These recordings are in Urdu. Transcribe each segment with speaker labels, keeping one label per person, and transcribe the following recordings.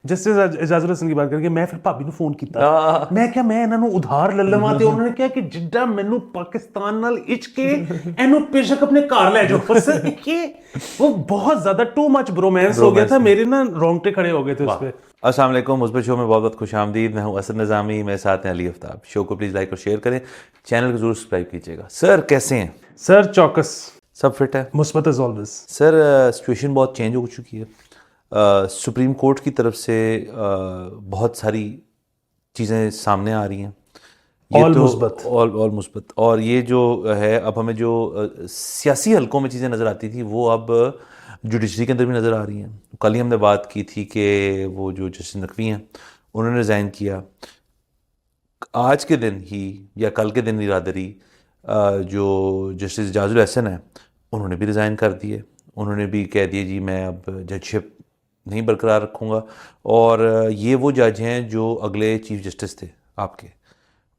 Speaker 1: ਜਸਟਿਸ ਇਜਾਜ਼ਤ ਹਸਨ ਦੀ ਬਾਤ ਕਰਕੇ ਮੈਂ ਫਿਰ ਭਾਬੀ ਨੂੰ ਫੋਨ ਕੀਤਾ, ਮੈਂ ਕਿਹਾ ਮੈਂ ਇਹਨਾਂ ਨੂੰ ਉਧਾਰ ਲੈ ਲਵਾਂ, ਤੇ ਉਹਨਾਂ ਨੇ ਕਿਹਾ ਕਿ ਜਿੱਦਾਂ ਮੈਨੂੰ ਪਾਕਿਸਤਾਨ ਨਾਲ ਇਚ ਕੇ ਇਹਨੂੰ ਬੇਸ਼ੱਕ ਆਪਣੇ ਘਰ ਲੈ ਜਾਓ, ਬਸ ਕਿ وہ بہت زیادہ ٹو مچ برومانس ہو گیا تھا, میرے نا رونگٹے کھڑے ہو گئے تھے اس پہ.
Speaker 2: السلام علیکم, مثبت شو میں بہت بہت خوش آمدید. میں ہوں اسد نظامی, میرے ساتھ ہیں علی آفتاب. شو کو پلیز لائک اور شیئر کریں, چینل کو ضرور سبسکرائب کیجیے گا. سر کیسے ہیں؟
Speaker 1: سر چوکس,
Speaker 2: سب فٹ ہے,
Speaker 1: مثبت از آلویز.
Speaker 2: سر سچویشن بہت چینج ہو چکی ہے. سپریم کورٹ کی طرف سے بہت ساری چیزیں سامنے آ رہی ہیں,
Speaker 1: آل مثبت,
Speaker 2: اور یہ جو ہے اب ہمیں جو سیاسی حلقوں میں چیزیں نظر آتی تھی وہ اب جوڈیشری کے اندر بھی نظر آ رہی ہیں. کل ہی ہم نے بات کی تھی کہ وہ جو جسٹس نقوی ہیں انہوں نے ریزائن کیا. آج کے دن ہی یا کل کے دن رادری جو جسٹس اجاز الحسن ہیں انہوں نے بھی ریزائن کر دیے. انہوں نے بھی کہہ دیا جی میں اب جج شپ نہیں برقرار رکھوں گا. اور یہ وہ جج ہیں جو اگلے چیف جسٹس تھے آپ کے,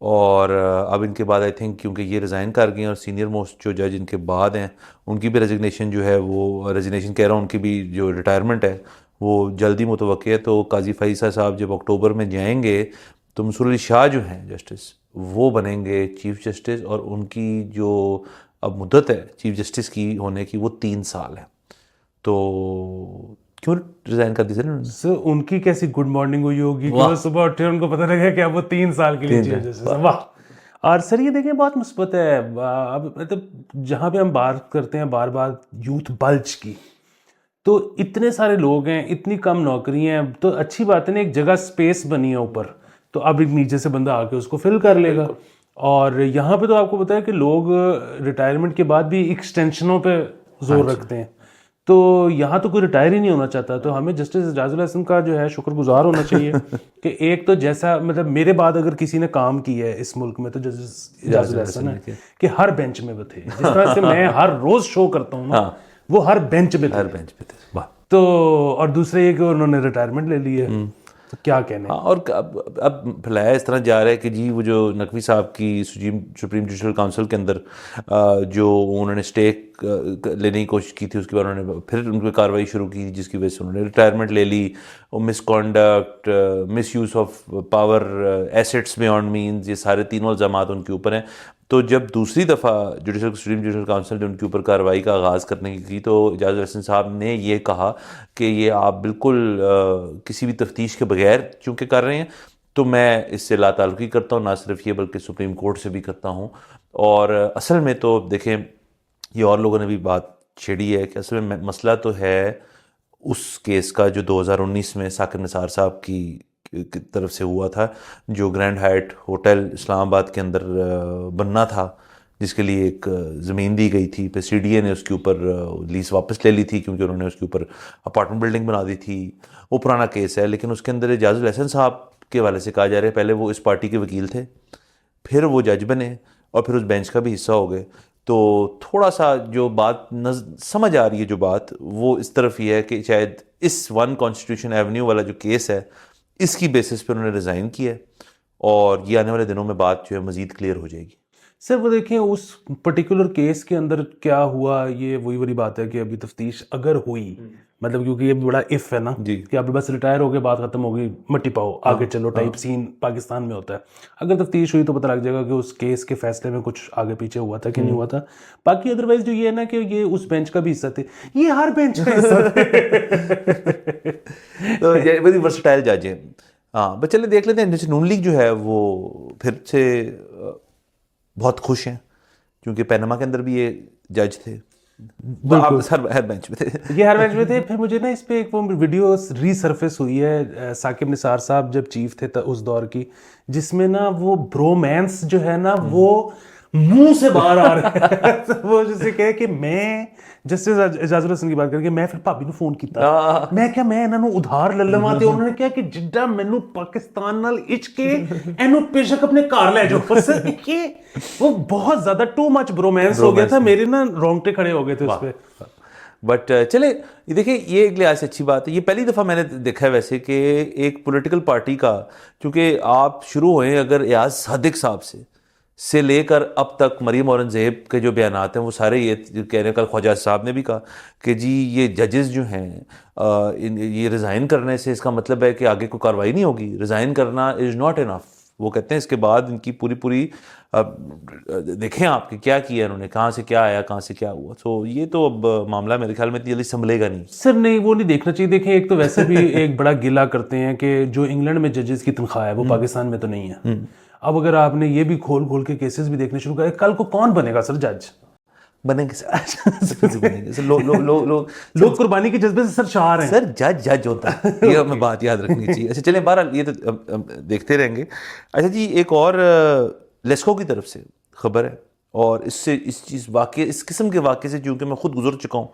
Speaker 2: اور اب ان کے بعد آئی تھنک کیونکہ یہ ریزائن کر گئے ہیں اور سینئر موسٹ جو جج ان کے بعد ہیں ان کی بھی ریزگنیشن جو ہے وہ ریزگنیشن کہہ رہا ہوں, ان کی بھی جو ریٹائرمنٹ ہے وہ جلدی متوقع ہے. تو قاضی فائزہ صاحب جب اکتوبر میں جائیں گے تو منصور علی شاہ جو ہیں جسٹس وہ بنیں گے چیف جسٹس, اور ان کی جو اب مدت ہے چیف جسٹس کی ہونے کی وہ 3 سال ہے. تو کیوں ریزائن کر دی
Speaker 1: سر ان کی کیسی گڈ مارننگ ہوئی ہوگی کہ وہ صبح اٹھے ان کو پتہ لگا کہ اب وہ 3 سال کے لیے چیف جسٹس. واہ. اور سر یہ دیکھیں بہت مثبت ہے. اب مطلب جہاں پہ ہم بات کرتے ہیں بار بار یوتھ بلج کی, تو اتنے سارے لوگ ہیں, اتنی کم نوکری ہیں, تو اچھی بات ہے نا ایک جگہ اسپیس بنی ہے اوپر, تو اب ایک نیچے سے بندہ آ کے اس کو فل کر لے گا. اور یہاں پہ تو آپ کو پتہ ہے کہ لوگ ریٹائرمنٹ کے بعد بھی ایکسٹینشنوں پہ زور رکھتے ہیں, تو یہاں تو کوئی ریٹائر ہی نہیں ہونا چاہتا. تو ہمیں جسٹس اجاز الحسن کا جو ہے شکر گزار ہونا چاہیے کہ ایک تو جیسا مطلب میرے بعد اگر کسی نے کام کیا ہے اس ملک میں تو جسٹس اجاز الحسن ہے کہ ہر بینچ میں وہ تھے. جس طرح سے میں ہر روز شو کرتا ہوں نا وہ ہر بینچ پہ تھے. تو اور دوسرے یہ کہ انہوں نے ریٹائرمنٹ لے لی ہے, تو کیا کہنے.
Speaker 2: اور اب پھیلایا اس طرح جا رہا ہے کہ جی وہ جو نقوی صاحب کی سپریم جوڈیشل کاؤنسل کے اندر جو انہوں نے اسٹیک لینے کی کوشش کی تھی, اس کے بعد انہوں نے پھر ان پہ کارروائی شروع کی جس کی وجہ سے انہوں نے ریٹائرمنٹ لے لی. Misconduct, misuse of power, assets beyond means, یہ سارے تینوں الزامات ان کے اوپر ہیں. تو جب دوسری دفعہ سپریم جوڈیشل کاؤنسل نے ان کے اوپر کارروائی کا آغاز کرنے کی تو اجاز الحسن صاحب نے یہ کہا کہ یہ آپ بالکل کسی بھی تفتیش کے بغیر چونکہ کر رہے ہیں, تو میں اس سے لا تعلقی کرتا ہوں, نہ صرف یہ بلکہ سپریم کورٹ سے بھی کرتا ہوں. اور اصل میں تو دیکھیں یہ اور لوگوں نے بھی بات چھیڑی ہے کہ اصل میں مسئلہ تو ہے اس کیس کا جو 2019 میں ثاقب نثار صاحب کی طرف سے ہوا تھا, جو گرینڈ ہائٹ ہوٹل اسلام آباد کے اندر بننا تھا, جس کے لیے ایک زمین دی گئی تھی. پھر سی ڈی اے نے اس کے اوپر لیز واپس لے لی تھی کیونکہ انہوں نے اس کے اوپر اپارٹمنٹ بلڈنگ بنا دی تھی. وہ پرانا کیس ہے, لیکن اس کے اندر اجاز الحسن صاحب کے حوالے سے کہا جا رہا ہے پہلے وہ اس پارٹی کے وکیل تھے, پھر وہ جج بنے اور پھر اس بینچ کا بھی حصہ ہو گئے. تو تھوڑا سا جو بات سمجھ آ رہی ہے جو بات وہ اس طرف یہ ہے کہ شاید اس 1 کانسٹیٹیوشن ایونیو والا جو کیس ہے اس کی بیسس پہ انہوں نے ریزائن کیا ہے, اور یہ آنے والے دنوں میں بات جو ہے مزید کلیئر ہو جائے گی.
Speaker 1: سر وہ دیکھیں اس پرٹیکولر کیس کے اندر کیا ہوا, یہ وہی والی بات ہے کہ ابھی تفتیش اگر ہوئی, مطلب کیونکہ یہ بڑا اف ہے نا کہ اب بس ریٹائر ہو گئے, بات ختم ہو گئی, مٹی پاؤ آگے چلو ٹائپ سین پاکستان میں ہوتا ہے. اگر تفتیش ہوئی تو پتہ لگ جائے گا کہ اس کیس کے فیصلے میں کچھ آگے پیچھے ہوا تھا کہ نہیں ہوا تھا. باقی ادروائز جو یہ ہے نا کہ یہ اس بینچ کا بھی حصہ تھے, یہ ہر بینچ کا حصہ تھے.
Speaker 2: تو یہ ورسٹائل جج ہیں. ہاں بس چلے دیکھ لیتے ہیں. جیسے نون لیگ جو ہے وہ پھر سے بہت خوش ہیں کیونکہ پینما کے اندر بھی یہ جج تھے, ہر بینچ میں تھے,
Speaker 1: یہ ہر بینچ میں تھے. پھر مجھے نا اس پہ ایک وہ ویڈیو ری سرفیس ہوئی ہے ثاقب نثار صاحب جب چیف تھے اس دور کی, جس میں نا وہ برومانس جو ہے نا وہ منہ سے باہر آ رہا ہے. وہ جسے کہے کہ میں جسٹس اجاز الحسن کی بات کر کے میں پھر بھابی ਨੂੰ ਫੋਨ ਕੀਤਾ, ਮੈਂ ਕਿਹਾ ਮੈਂ ਇਹਨਾਂ ਨੂੰ ਉਧਾਰ ਲੈ ਲਵਾਂ, ਤੇ ਉਹਨਾਂ ਨੇ ਕਿਹਾ ਕਿ ਜਿੱਦਾਂ ਮੈਨੂੰ ਪਾਕਿਸਤਾਨ ਨਾਲ ਇਚ ਕੇ ਇਹਨੂੰ ਬੇਸ਼ੱਕ ਆਪਣੇ ਘਰ ਲੈ ਜਾਓ, ਬਸ ਕਿ وہ بہت زیادہ ٹو مچ برومانس ہو گیا تھا, میرے نا رونگٹے کھڑے ہو گئے تھے اس پہ.
Speaker 2: بٹ چلے دیکھیں یہ ایک لحاظ سے اچھی بات ہے. یہ پہلی دفعہ میں نے دیکھا ہے ویسے کہ ایک پولیٹیکل پارٹی کا, چونکہ آپ شروع ہوئے اگر ایاز صادق صاحب سے, سے لے کر اب تک مریم اورنگزیب کے جو بیانات ہیں وہ سارے یہ کہہ رہے ہیں. کل خواجہ صاحب نے بھی کہا کہ جی یہ ججز جو ہیں یہ ریزائن کرنے سے اس کا مطلب ہے کہ آگے کوئی کارروائی نہیں ہوگی. ریزائن کرنا از ناٹ انف. وہ کہتے ہیں اس کے بعد ان کی پوری دیکھیں آپ کہ کیا کیا انہوں نے, کہاں سے کیا آیا, کہاں سے کیا ہوا. تو یہ تو اب معاملہ میرے خیال میں جلدی سنبھلے گا نہیں.
Speaker 1: سر نہیں, وہ نہیں دیکھنا چاہیے. دیکھیں ایک تو ویسے بھی ایک بڑا گلہ کرتے ہیں کہ جو انگلینڈ میں ججز کی تنخواہ ہے وہ پاکستان میں تو نہیں ہے. اب اگر آپ نے یہ بھی کھول کے کیسز بھی دیکھنے شروع کرے, کل کو کون بنے گا سر جج؟
Speaker 2: بنیں گے سر.
Speaker 1: لوگ قربانی کے جذبے سے سر شعار ہیں.
Speaker 2: سر جج ہوتا ہے, یہ ہمیں بات یاد رکھنی چاہیے. اچھا چلیں, بہرحال یہ تو دیکھتے رہیں گے. اچھا جی, ایک اور لیسکو کی طرف سے خبر ہے, اور اس قسم کے واقعے سے چونکہ میں خود گزر چکا ہوں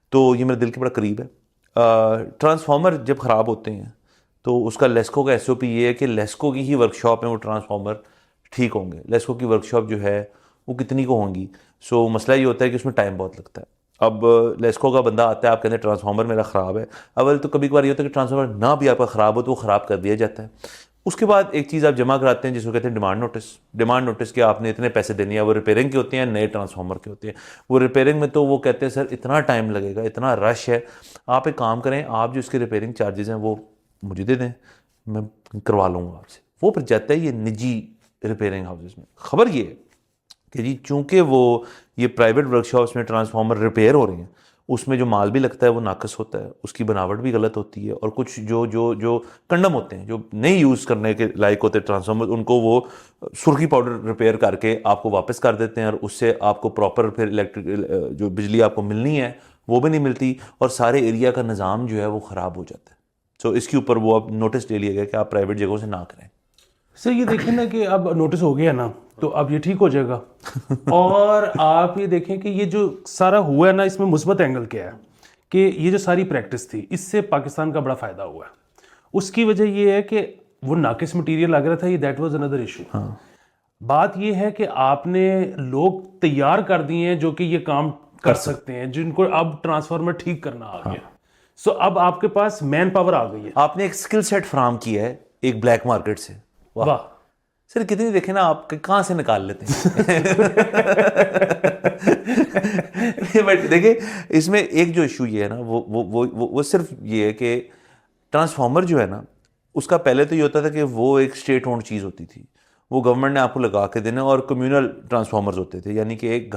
Speaker 2: تو یہ میرے دل کے بڑا قریب ہے. ٹرانسفارمر جب خراب ہوتے ہیں تو اس کا لیسکو کا ایس او پی یہ ہے کہ لیسکو کی ہی ورکشاپ میں وہ ٹرانسفارمر ٹھیک ہوں گے. لیسکو کی ورکشاپ جو ہے وہ کتنی کو ہوں گی. سو مسئلہ یہ ہوتا ہے کہ اس میں ٹائم بہت لگتا ہے. اب لیسکو کا بندہ آتا ہے, آپ کہتے ہیں ٹرانسفارمر میرا خراب ہے. اول تو کبھی کبھار یہ ہوتا ہے کہ ٹرانسفارمر نہ بھی آپ کا خراب ہو تو وہ خراب کر دیا جاتا ہے. اس کے بعد ایک چیز آپ جمع کراتے ہیں جس کو کہتے ہیں ڈیمانڈ نوٹس. ڈیمانڈ نوٹس کہ آپ نے اتنے پیسے دینے ہیں. وہ ریپیئرنگ کے ہوتے ہیں, نئے ٹرانسفارمر کے ہوتے ہیں. وہ ریپیئرنگ میں تو وہ کہتے ہیں سر اتنا ٹائم لگے گا, اتنا رش ہے, آپ ایک کام کریں, آپ جو اس کے ریپیئرنگ چارجز ہیں وہ مجھے دے دیں, میں کروا لوں گا آپ سے. وہ پھر جاتا ہے یہ نجی ریپیئرنگ ہاؤسز میں. خبر یہ ہے کہ جی چونکہ وہ یہ پرائیویٹ ورک شاپس میں ٹرانسفارمر ریپیئر ہو رہے ہیں, اس میں جو مال بھی لگتا ہے وہ ناقص ہوتا ہے, اس کی بناوٹ بھی غلط ہوتی ہے, اور کچھ جو کنڈم ہوتے ہیں جو نہیں یوز کرنے کے لائق ہوتے ہیں ٹرانسفارمر, ان کو وہ سرخی پاؤڈر ریپیئر کر کے آپ کو واپس کر دیتے ہیں, اور اس سے آپ کو پراپر پھر الیکٹرک جو بجلی آپ کو ملنی ہے وہ بھی نہیں ملتی, اور سارے ایریا کا نظام جو ہے وہ خراب ہو جاتا ہے. سو اس کے اوپر وہ اب نوٹس لے لیا گیا کہ آپ پرائیویٹ جگہوں سے نہ کریں.
Speaker 1: سر یہ دیکھیں نا کہ اب نوٹس ہو گیا نا تو اب یہ ٹھیک ہو جائے گا. اور آپ یہ دیکھیں کہ یہ جو سارا ہوا ہے نا, اس میں مثبت اینگل کیا ہے کہ یہ جو ساری پریکٹس تھی اس سے پاکستان کا بڑا فائدہ ہوا ہے. اس کی وجہ یہ ہے کہ وہ ناقص مٹیریل لگ رہا تھا, یہ دیٹ واز اندر ایشو. بات یہ ہے کہ آپ نے لوگ تیار کر دیے ہیں جو کہ یہ کام کر سکتے ہیں, جن کو اب ٹرانسفارمر ٹھیک کرنا آ گیا. سو اب آپ کے پاس مین پاور آ گئی ہے.
Speaker 2: آپ نے ایک سکل سیٹ فراہم کیا ہے ایک بلیک مارکیٹ سے.
Speaker 1: واہ
Speaker 2: سر کتنی دیکھیں نا آپ کہاں سے نکال لیتے ہیں. بٹ دیکھیں اس میں ایک جو ایشو یہ ہے نا وہ صرف یہ ہے کہ ٹرانسفارمر جو ہے نا اس کا پہلے تو یہ ہوتا تھا کہ وہ ایک اسٹیٹ اونڈ چیز ہوتی تھی, وہ گورنمنٹ نے آپ کو لگا کے دینا, اور کمیونل ٹرانسفارمرز ہوتے تھے, یعنی کہ ایک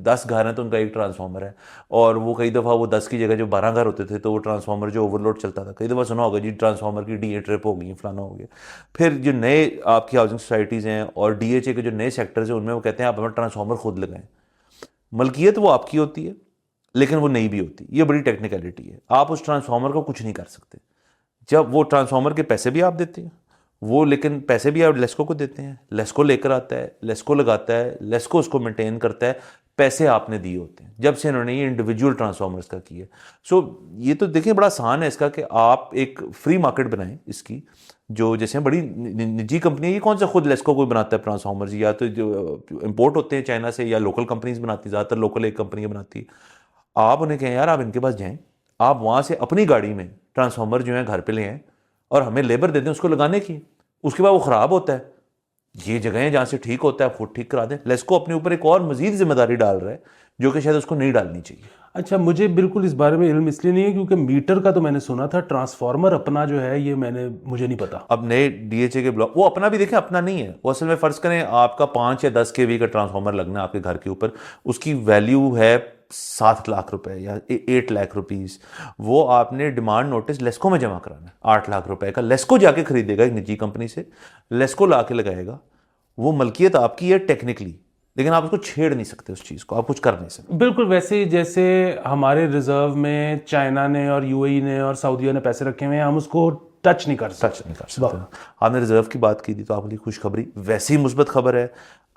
Speaker 2: 10 گھر ہیں تو ان کا ایک ٹرانسفارمر ہے, اور وہ کئی دفعہ وہ 10 کی جگہ جو 12 گھر ہوتے تھے تو وہ ٹرانسفارمر جو اوور لوڈ چلتا تھا. کئی دفعہ سنا ہوگا جی ٹرانسفارمر کی DA ٹرپ ہو گئی, فلانا ہو گیا. پھر جو نئے آپ کی ہاؤسنگ سوسائٹیز ہیں اور DHA کے جو نئے سیکٹرز ہیں ان میں وہ کہتے ہیں آپ ہمیں ٹرانسفارمر خود لگائیں. ملکیت وہ آپ کی ہوتی ہے لیکن وہ نہیں بھی ہوتی. یہ بڑی ٹیکنیکلٹی ہے, آپ اس ٹرانسفارمر کو کچھ نہیں کر سکتے. جب وہ ٹرانسفارمر کے پیسے بھی آپ دیتے ہیں وہ, لیکن پیسے بھی آپ لیسکو کو دیتے ہیں, لیسکو لے کر آتا ہے, لیسکو لگاتا ہے, لیسکو اس کو مینٹین کرتا ہے, پیسے آپ نے دیے ہوتے ہیں. جب سے انہوں نے یہ انڈیویجول ٹرانسفارمرز کا کیا. سو یہ تو دیکھیں بڑا آسان ہے اس کا کہ آپ ایک فری مارکیٹ بنائیں اس کی, جو جیسے بڑی نجی کمپنی ہے, یہ کون سا خود لیسکو کوئی بناتا ہے ٹرانسفارمرز, یا تو جو امپورٹ ہوتے ہیں چائنا سے, یا لوکل کمپنیز بناتی, زیادہ تر لوکل ایک کمپنی بناتی ہے. آپ انہیں کہیں یار آپ ان کے پاس جائیں, آپ وہاں سے اپنی گاڑی میں ٹرانسفارمر جو ہیں گھر پہ لے آئیں اور ہمیں لیبر دے دیں اس کو لگانے کی. اس کے بعد وہ خراب ہوتا ہے, یہ جگہیں جہاں سے ٹھیک ہوتا ہے آپ خود ٹھیک کرا دیں. لیسکو اپنے اوپر ایک اور مزید ذمہ داری ڈال رہا ہے جو کہ شاید اس کو نہیں ڈالنی چاہیے.
Speaker 1: اچھا مجھے بالکل اس بارے میں علم اس لیے نہیں ہے کیونکہ میٹر کا تو میں نے سنا تھا, ٹرانسفارمر اپنا جو ہے یہ مجھے نہیں پتا.
Speaker 2: اب نئے DHA کے بلاک وہ اپنا بھی دیکھیں اپنا نہیں ہے, وہ اصل میں فرض کریں آپ کا 5 یا 10 kV کا ٹرانسفارمر لگنا ہے آپ کے گھر کے اوپر, اس کی ویلیو ہے 7 لاکھ روپے یا 8 لاکھ روپیز. وہ آپ نے ڈیمانڈ نوٹس لیسکو میں جمع کرانا ہے 8 لاکھ روپے کا. لیسکو جا کے خریدے گا ایک نجی کمپنی سے, لیسکو لا کے لگائے گا. وہ ملکیت آپ کی ہے ٹیکنیکلی, لیکن آپ اس کو چھیڑ نہیں سکتے, اس چیز کو آپ کچھ کر نہیں سکتے.
Speaker 1: بالکل ویسے جیسے ہمارے ریزرو میں چائنا نے اور UAE نے اور سعودیہ نے پیسے رکھے ہوئے ہیں, ہم اس کو ٹچ نہیں کر سکتے.
Speaker 2: آپ نے ریزرو کی بات کی تھی تو آپ کے لیے خوشخبری ویسی مثبت خبر ہے.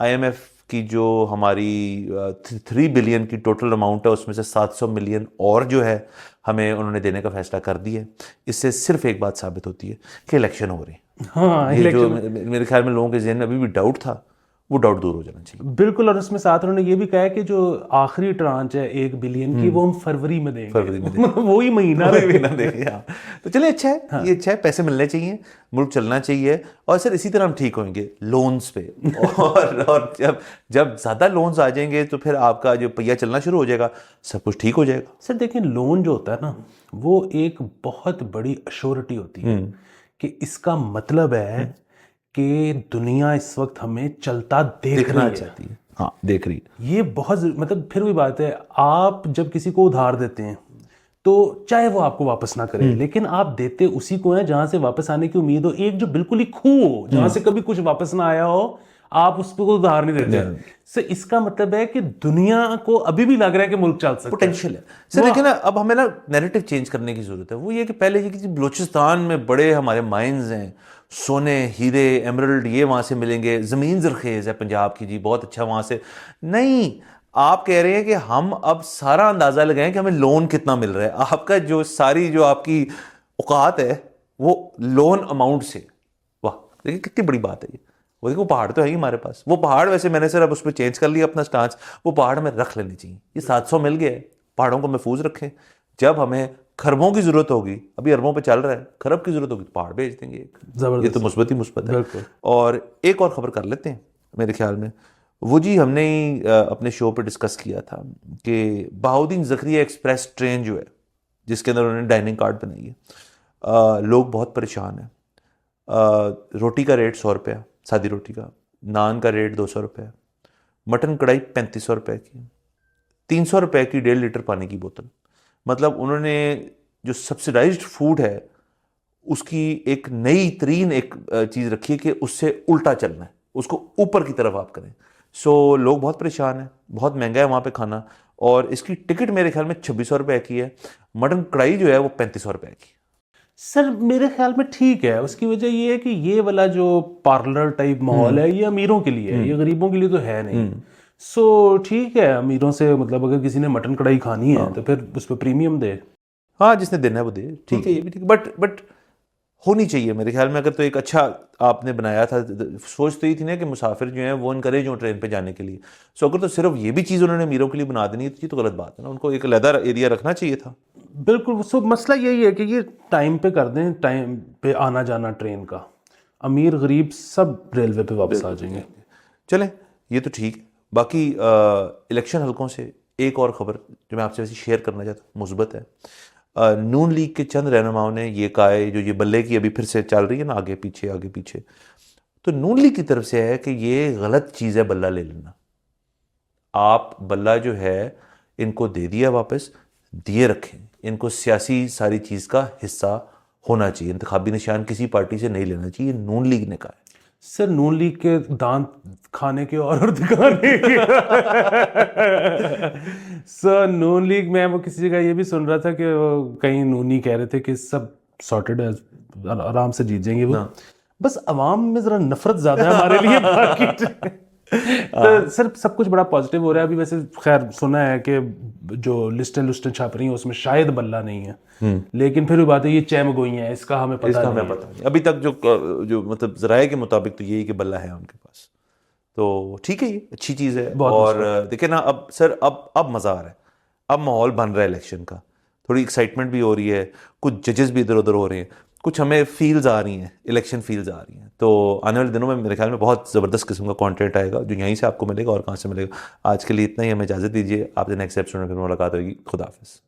Speaker 2: IMF کی جو ہماری 3 بلین کی ٹوٹل اماؤنٹ ہے اس میں سے 700 ملین اور جو ہے ہمیں انہوں نے دینے کا فیصلہ کر دیا ہے. اس سے صرف ایک بات ثابت ہوتی ہے کہ الیکشن ہو رہی ہے.
Speaker 1: ہاں
Speaker 2: یہ جو میرے خیال میں لوگوں کے ذہن میں ابھی بھی ڈاؤٹ تھا وہ ڈاؤٹ دور ہو جانا چاہیے.
Speaker 1: بالکل. اور اس میں ساتھ انہوں نے یہ بھی کہا ہے کہ جو آخری ٹرانچ ہے 1 بلین کی وہ ہم فروری میں دیں گے, وہی مہینہ
Speaker 2: دیں گے. تو چلے اچھا ہے, یہ اچھا ہے, پیسے ملنے چاہیے, ملک چلنا چاہیے. اور سر اسی طرح ہم ٹھیک ہوئیں گے لونز پہ, اور جب زیادہ لونز آ جائیں گے تو پھر آپ کا جو پہیہ چلنا شروع ہو جائے گا, سب کچھ ٹھیک ہو جائے گا.
Speaker 1: سر دیکھیں لون جو ہوتا ہے نا وہ ایک بہت بڑی ایشورٹی ہوتی ہے کہ اس کا مطلب ہے کہ دنیا اس وقت ہمیں چلتا دیکھنا چاہتی ہے.
Speaker 2: ہاں دیکھ رہی ہے.
Speaker 1: یہ بہت مطلب پھر بھی بات ہے, آپ جب کسی کو ادھار دیتے ہیں تو چاہے وہ آپ کو واپس نہ کرے, لیکن آپ دیتے اسی کو ہیں جہاں سے واپس آنے کی امید ہو. ایک جو بالکل ہی کھو ہو جہاں سے کبھی کچھ واپس نہ آیا ہو, آپ اس کو ادھار نہیں دیتے. سر اس کا مطلب ہے کہ دنیا کو ابھی بھی لگ رہا ہے کہ ملک چل سکتا ہے,
Speaker 2: پوٹینشیل ہے. سر دیکھیں نا, اب ہمیں نا نیریٹو چینج کرنے کی ضرورت ہے. وہ یہ کہ پہلے یہ کہ بلوچستان میں بڑے ہمارے مائنز ہیں, سونے ہیرے ایمرلڈ یہ وہاں سے ملیں گے, زمین زرخیز ہے پنجاب کی جی, بہت اچھا وہاں سے. نہیں, آپ کہہ رہے ہیں کہ ہم اب سارا اندازہ لگائیں کہ ہمیں لون کتنا مل رہا ہے. آپ کا جو ساری جو آپ کی اوقات ہے وہ لون اماؤنٹ سے. واہ, دیکھیں کتنی بڑی بات ہے یہ. وہ دیکھو پہاڑ تو ہے ہی ہمارے پاس, وہ پہاڑ ویسے میں نے سر اب اس پہ چینج کر لیا اپنا سٹانس, وہ پہاڑ ہمیں رکھ لینے چاہیے. یہ 700 مل گیا ہے, پہاڑوں کو محفوظ رکھیں. جب ہمیں خربوں کی ضرورت ہوگی, ابھی اربوں پہ چل رہا ہے, خرب کی ضرورت ہوگی تو پہاڑ بھیج دیں گے. یہ تو مثبت ہی مثبت ہے. اور ایک اور خبر کر لیتے ہیں میرے خیال میں, وہ جی ہم نے اپنے شو پہ ڈسکس کیا تھا کہ بہاؤدین زکریا ایکسپریس ٹرین جو ہے جس کے اندر انہوں نے ڈائننگ کارٹ بنائی ہے, لوگ بہت پریشان ہیں. روٹی کا ریٹ 100 روپیہ, سادی روٹی کا, نان کا ریٹ 200 روپے, مٹن کڑھائی 3500 روپے کی, 300 روپے کی 1.5 لیٹر پانی کی بوتل. مطلب انہوں نے جو سبسڈائزڈ فوڈ ہے اس کی ایک نئی ترین ایک چیز رکھی ہے کہ اس سے الٹا چلنا ہے, اس کو اوپر کی طرف آپ کریں. سو لوگ بہت پریشان ہیں, بہت مہنگا ہے وہاں پہ کھانا, اور اس کی ٹکٹ میرے خیال میں 2600 روپے کی ہے. مٹن کڑھائی جو ہے وہ 3500 روپے کی.
Speaker 1: سر میرے خیال میں ٹھیک ہے. اس کی وجہ یہ ہے کہ یہ والا جو پارلر ٹائپ ماحول ہے یہ امیروں کے لیے ہے, یہ غریبوں کے لیے تو ہے نہیں. سو ٹھیک ہے, امیروں سے مطلب اگر کسی نے مٹن کڑھائی کھانی ہے تو پھر اس پہ پریمیم دے.
Speaker 2: ہاں جس نے دینا ہے وہ دے, ٹھیک ہے, یہ بھی ٹھیک. بٹ ہونی چاہیے میرے خیال میں. اگر تو ایک اچھا آپ نے بنایا تھا, سوچ تو یہ تھی نا کہ مسافر جو ہیں وہ انکریج ہوں ٹرین پہ جانے کے لیے. سو اگر تو صرف یہ بھی چیز انہوں نے امیروں کے لیے بنا دینی ہے تو غلط بات ہے نا, ان کو ایک علیحدہ ایریا رکھنا چاہیے تھا.
Speaker 1: بالکل. سو مسئلہ یہی ہے کہ یہ ٹائم پہ کر دیں, ٹائم پہ آنا جانا ٹرین کا, امیر غریب سب ریلوے پہ واپس آ جائیں گے.
Speaker 2: چلیں یہ تو ٹھیک. باقی الیکشن حلقوں سے ایک اور خبر جو میں آپ سے ویسے شیئر کرنا چاہتا ہوں, مثبت ہے. نون لیگ کے چند رہنماؤں نے یہ کہا ہے, جو یہ بلے کی ابھی پھر سے چل رہی ہے نا آگے پیچھے, تو نون لیگ کی طرف سے ہے کہ یہ غلط چیز ہے بلہ لے لینا. آپ بلہ جو ہے ان کو دے دیا واپس, دیے رکھیں, ان کو سیاسی ساری چیز کا حصہ ہونا چاہیے, انتخابی نشان کسی پارٹی سے نہیں لینا چاہیے. نون لیگ نے کہا ہے.
Speaker 1: سر نون لیگ کے دانت کھانے کے اور دکھانے کے سر نون لیگ میں وہ کسی جگہ یہ بھی سن رہا تھا کہ کہیں نونی کہہ رہے تھے کہ سب سارٹیڈ ہے, آرام سے جیت جائیں گے وہ, بس عوام میں ذرا نفرت زیادہ ہے ہمارے لیے. باقی سر سب کچھ بڑا پازیٹیو ہو رہا ہے ابھی. ویسے خیر سنا ہے کہ جو لسٹیں چھپ رہی ہیں اس میں شاید بلہ نہیں ہے, لیکن پھر بھی بات ہے یہ چیم گوئی ہیں, اس کا ہمیں پتہ نہیں.
Speaker 2: ابھی تک جو مطلب ذرائع کے مطابق تو یہی کہ بلہ ہے ان کے پاس. تو ٹھیک ہے, یہ اچھی چیز ہے. اور دیکھیں نا اب سر اب مزہ آ رہا ہے, اب ماحول بن رہا ہے الیکشن کا, تھوڑی ایکسائٹمنٹ بھی ہو رہی ہے, کچھ ججز بھی ادھر ادھر ہو رہے ہیں, کچھ ہمیں فیلز آ رہی ہیں, الیکشن فیلز آ رہی ہیں. تو آنے والے دنوں میں میرے خیال میں بہت زبردست قسم کا کانٹینٹ آئے گا جو یہیں سے آپ کو ملے گا, اور کہاں سے ملے گا. آج کے لیے اتنا ہی, ہمیں اجازت دیجیے. آپ سے نیکسٹ ایپیسوڈ میں پھر ملاقات ہوگی. خدا حافظ.